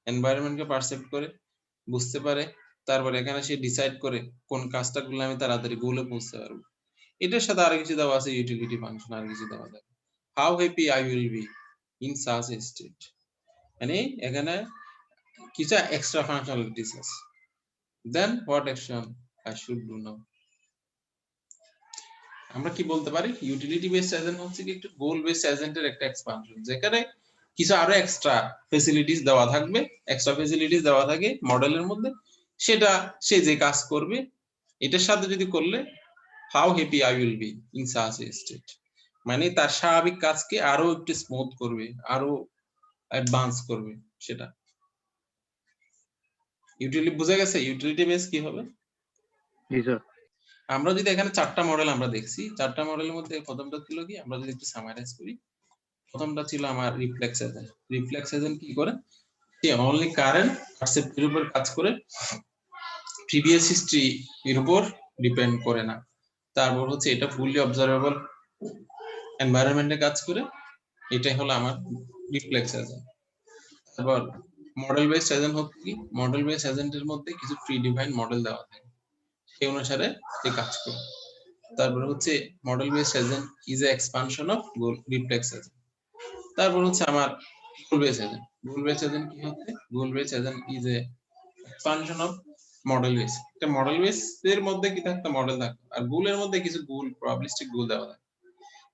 এনভায়রনমেন্টকে পারসেপ্ট করে, বুঝতে পারে, তারপর এখানে সে ডিসাইড করে কোন কাজটা করলে আমি তাড়াতাড়ি গোলে পৌঁছতে পারবো। এটার সাথে আর কিছু দেওয়া আছে ইউটিলিটি ফাংশন, আর কিছু দেওয়া যায়, how happy I will be in such a state, মানে এখানে কিছু এক্সট্রা ফাংশনালিটিস আছে। Then what action I should do now. আমরা কি বলতে পারি, ইউটিলিটি বেসড এজেন্ট হচ্ছে কি একটা গোল বেসড এজেন্টের একটা এক্সপানশন, যেখানে কিছু আরো এক্সট্রা ফ্যাসিলিটিস দেওয়া থাকবে, এক্সট্রা ফ্যাসিলিটিস দেওয়া থাকে মডেলের মধ্যে, সেটা সে যে কাজ করবে এটার সাথে যদি করলে how happy I will be in such a state, মানে তার স্বাভাবিক কাজকে আরো একটু স্মুথ করবে, আরো অ্যাডভান্স করবে সেটা। ইউটিলিটি বুঝা গেছে, ইউটিলিটি বেস কি হবে? জি স্যার। আমরা যদি এখানে চারটা মডেল আমরা দেখছি, চারটা মডেলের মধ্যে প্রথমটা ছিল কি, আমরা যদি একটু সামারাইজ করি, প্রথমটা ছিল আমার রিফ্লেক্স এজেন্ট। রিফ্লেক্স এজেন্ট কি করে, সে অনলি কারেন্ট পারসেপ্টের উপর কাজ করে, প্রিভিয়াস হিস্ট্রি এর উপর ডিপেন্ড করে না। তারপর হচ্ছে এটা ফুললি অবজারভেবল এনভায়রনমেন্টে কাজ করে, এটাই হলো আমার রিফ্লেক্স এজেন্ট। তারপর মডেল বেসড এজেন্ট হচ্ছে কি, মডেল বেসড এজেন্টের মধ্যে কিছু প্রি ডিফাইন্ড মডেল দেওয়া থাকে, সেই অনুসারে সে কাজ করে। তারপর হচ্ছে model based agent is a expansion of reflex agent. তারপর হচ্ছে আমার goal based agent. Goal based agent কি হচ্ছে, goal based agent is a expansion of model base. একটা মডেল বেস এর মধ্যে কি থাকতো, মডেল থাকতো, আর গোলের মধ্যে কিছু গোল, প্রবাবিলিস্টিক গোল দেওয়া থাকে,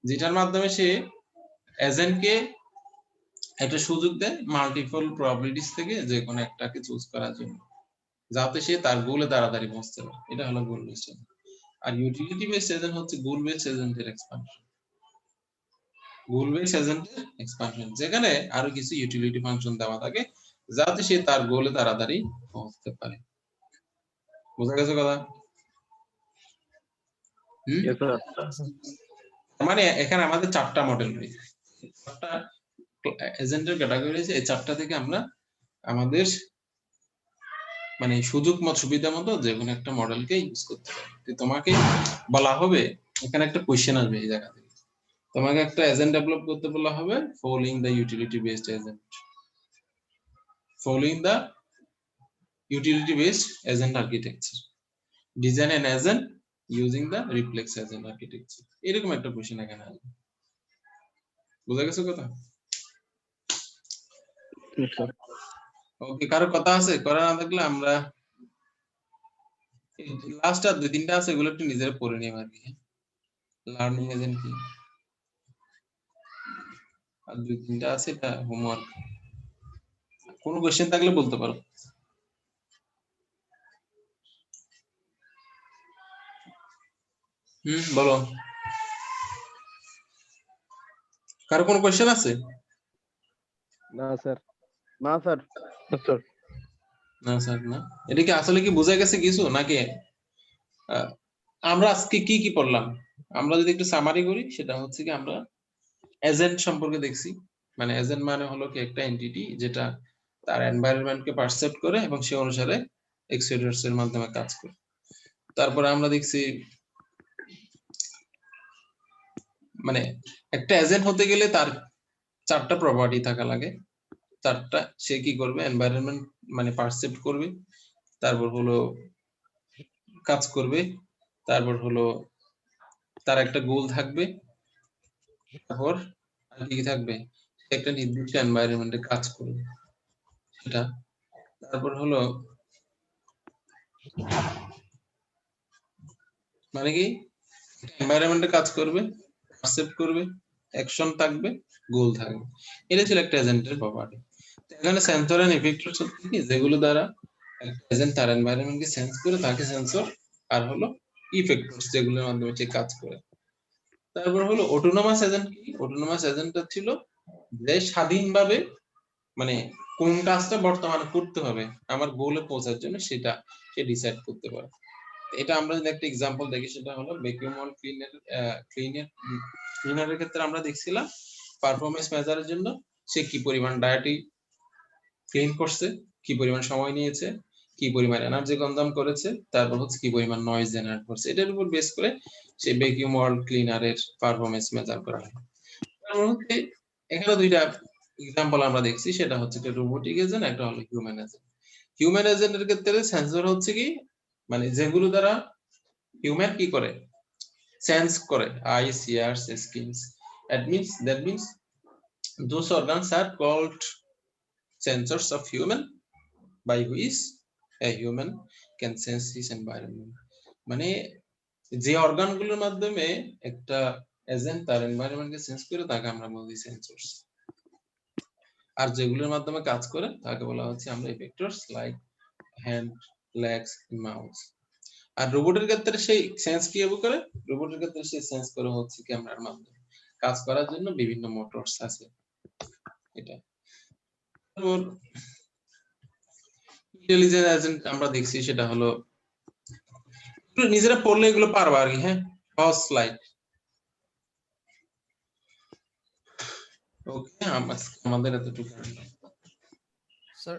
যেটার মাধ্যমে সে এজেন্টকে একটা সুযোগ দেয় মাল্টিপল প্রবাবিলিটিস থেকে যে কোনো একটাকে চুজ করার জন্য, যাতে সে তার গোলে তাড়াতাড়ি পৌঁছতে পারে। এটা হলো গোল বেসড এজেন্ট। আর ইউটিলিটি বেসড এজেন্ট হচ্ছে গোল বেসড এজেন্টের এক্সপানশন। গোল বেসড এজেন্টের এক্সপানশন, যেখানে আরো কিছু ইউটিলিটি ফাংশন দেওয়া থাকে, যাতে সে তার গোলে তাড়াতাড়ি পৌঁছতে পারে। বুঝা গেছে কথা? মানে এখানে আমাদের চারটা মডেল রয়েছে, চারটা এজেন্টের ক্যাটাগরি রয়েছে। এই চারটা থেকে আমরা আমাদের মানে সুযোগ মত সুবিধা মতো যে কোনো একটা মডেলকে ইউজ করতে পারি। তোমাকে বলা হবে, এখানে একটা কোশ্চেন আসবে এই জায়গা থেকে, তোমাকে একটা এজেন্ট ডেভেলপ করতে বলা হবে following the utility based agent, following the utility based agent architecture, design N agent using the reflex agent architecture. এরকম একটা কোশ্চেন এখানে আসবে। বুঝা গেছে কথা? ওকে, কারো কথা আছে? করা না থাকলে আমরা লাস্ট আর দুই তিনটা আছে, এগুলো একটু নিজেরা পড়ে নিয়ে আর কি। লার্নিং এজেন্ট কি, আর দুই তিনটা আছে, এটা হোমওয়ার্ক। কোনো কোশ্চেন থাকলে বলতে পারো। বলো, কারো কোনো কোশ্চেন আছে? না স্যার। না স্যার। না স্যার না। এটা কি আসলে কি বোঝা গেছে কিছু নাকি? আমরা আজকে কি কি পড়লাম, আমরা যদি একটু সামারি করি, সেটা হচ্ছে কি আমরা এজেন্ট সম্পর্কে দেখছি। মানে এজেন্ট মানে হলো কি একটা এন্টিটি যেটা তার এনভায়রনমেন্টকে পারসেপ্ট করে এবং সে অনুসারে এক্সিকিউটরস এর মাধ্যমে কাজ করে। তারপরে আমরা দেখছি মানে একটা এজেন্ট হতে গেলে তার চারটা প্রপার্টি থাকা লাগে। চারটা, সে কি করবে, এনভায়রনমেন্ট মানে পারসেপ্ট করবে, তারপর হলো কাজ করবে, তারপর হলো তার একটা গোল থাকবে, তারপর আর কি থাকবে, সে একটা নির্দিষ্ট এনভায়রনমেন্টে কাজ করবে সেটা। তারপর হলো মানে কি এনভায়রনমেন্টে কাজ করবে, পারসেপ্ট করবে, অ্যাকশন থাকবে, গোল থাকবে। এটা ছিল একটা এজেন্টের প্রপার্টি। এখানে সেন্সর এন্ড ইফেক্টরস হচ্ছে কি যেগুলো দ্বারা একটা এজেন্ট তার এনভায়রনমেন্টকে সেন্স করে তাকে সেন্সর, আর হলো ইফেক্টরস যেগুলোর মাধ্যমে সে কাজ করে। তারপর হলো অটোনোমাস এজেন্ট কি? অটোনোমাস এজেন্টটা ছিল যে স্বাধীনভাবে মানে কোন কাজটা বর্তমানে করতে হবে আমার গোলে পৌঁছার জন্য সেটা সে ডিসাইড করতে পারে। এটা আমরা যদি একটা এক্সাম্পল দেখি সেটা হলো ভ্যাকুয়াম ওয়াল ক্লিনারের ক্ষেত্রে আমরা দেখছিলাম পারফরম্যান্স মেজারের জন্য সে কি পরিমাণ ডায়েটি ক্লিন করছে, কি পরিমাণ সময় নিয়েছে, কি পরিমাণ এনার্জি কনজাম করেছে, তারপর হচ্ছে কি পরিমাণ নয়েজ জেনারেট করছে। এটার উপর বেস করে সেই ভ্যাকুয়াম ওয়াল ক্লিনারের পারফরম্যান্স মেজার করা হয়। তারপর হচ্ছে এখানে দুইটা এক্সাম্পল আমরা দেখছি, সেটা হচ্ছে একটা রোবোটিক এজেন্ট, একটা হলো হিউম্যান এজেন্ট। হিউম্যান এজেন্টের ক্ষেত্রে সেন্সর হচ্ছে কি মানে যেগুলো দ্বারা হিউম্যান কি করে সেন্স করে, eyes, ears, skins. that means those organs are called sensors of human by which a human can sense his environment. মানে যে অর্গানগুলোর মাধ্যমে একটা এজেন্ট তার এনভায়রনমেন্টকে সেন্স করে তাকে আমরা বলি সেন্সরস, আর যেগুলোর মাধ্যমে কাজ করে তাকে বলা হচ্ছে আমরা ইফেক্টরস লাইক হ্যান্ড, লেগস, মাউথ। আর রোবটের ক্ষেত্রে সেই সেন্স কিভাবে করে? রোবটের ক্ষেত্রে সেই সেন্স করে হচ্ছে ক্যামেরার মাধ্যমে, কাজ করার জন্য বিভিন্ন মোটরস আছে এটা। তারপর ইন্টেলিজেন্ট এজেন্ট আমরা দেখছি সেটা হলো নিজেরা পড়লে এগুলো পারবা আর কি। হ্যাঁ, সহজ স্লাইড। ওকে, আমাদের এতটুকু। স্যার